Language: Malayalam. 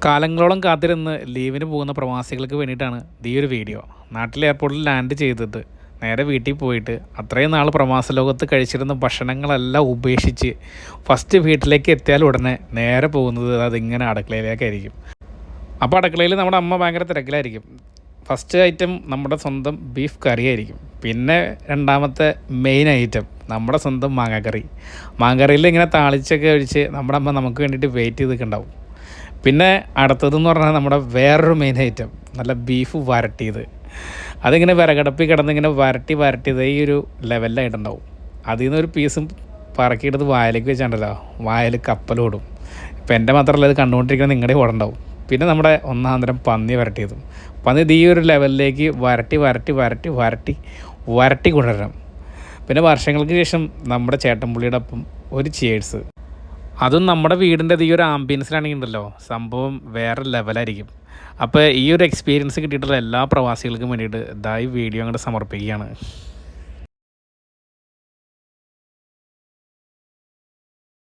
കാലങ്ങളോളം കാത്തിരുന്ന് ലീവിന് പോകുന്ന പ്രവാസികൾക്ക് വേണ്ടിയിട്ടാണ് ഈ ഒരു വീഡിയോ. നാട്ടിലെ എയർപോർട്ടിൽ ലാൻഡ് ചെയ്തിട്ട് നേരെ വീട്ടിൽ പോയിട്ട് അത്രയും നാൾ പ്രവാസ ലോകത്ത് കഴിച്ചിരുന്ന ഭക്ഷണങ്ങളെല്ലാം ഉപേക്ഷിച്ച് ഫസ്റ്റ് വീട്ടിലേക്ക് എത്തിയാൽ ഉടനെ നേരെ പോകുന്നത് അതിങ്ങനെ അടുക്കളയിലേക്കായിരിക്കും. അപ്പോൾ അടുക്കളയിൽ നമ്മുടെ അമ്മ ഭയങ്കര തിരക്കിലായിരിക്കും. ഫസ്റ്റ് ഐറ്റം നമ്മുടെ സ്വന്തം ബീഫ് കറി ആയിരിക്കും. പിന്നെ രണ്ടാമത്തെ മെയിൻ ഐറ്റം നമ്മുടെ സ്വന്തം മാങ്ങാക്കറി. മാങ്ങാക്കറിയിൽ ഇങ്ങനെ താളിച്ചൊക്കെ ഒഴിച്ച് നമ്മുടെ അമ്മ നമുക്ക് വേണ്ടിയിട്ട് വെയിറ്റ് ചെയ്തിട്ടുണ്ടാവും. പിന്നെ അടുത്തതെന്ന് പറഞ്ഞാൽ നമ്മുടെ വേറൊരു മെയിൻ ഐറ്റം നല്ല ബീഫ് വരട്ടിയത്. അതിങ്ങനെ വിറകടപ്പിൽ കിടന്നിങ്ങനെ വരട്ടിയത് ഈ ഒരു ലെവലിലായിട്ടുണ്ടാവും. അതിൽ നിന്നൊരു പീസും പറക്കിയെടുത്ത് വായിലേക്ക് വെച്ചിട്ടുണ്ടല്ലോ, വായിൽ കപ്പലോടും. ഇപ്പം എൻ്റെ മാത്രമല്ല ഇത് കണ്ടുകൊണ്ടിരിക്കുന്നത് നിങ്ങളുടെ ഓടുണ്ടാവും. പിന്നെ നമ്മുടെ ഒന്നാന്തരം പന്നി വരട്ടിയതും. പന്നി ഈ ഒരു ലെവലിലേക്ക് വരട്ടി കൊണ്ടുവരണം. പിന്നെ വർഷങ്ങൾക്ക് ശേഷം നമ്മുടെ ചേട്ടൻപുള്ളിയുടെ ഒപ്പം ഒരു ചേഴ്സ്. അതും നമ്മുടെ വീടിൻ്റെ ഈ ഒരു ആംബിയൻസിലാണെങ്കിൽ ഉണ്ടല്ലോ സംഭവം വേറെ ലെവലായിരിക്കും. അപ്പോൾ ഈ ഒരു എക്സ്പീരിയൻസ് കിട്ടിയിട്ടുള്ള എല്ലാ പ്രവാസികൾക്കും വേണ്ടിയിട്ട് ഈ വീഡിയോ അങ്ങോട്ട് സമർപ്പിക്കുകയാണ്.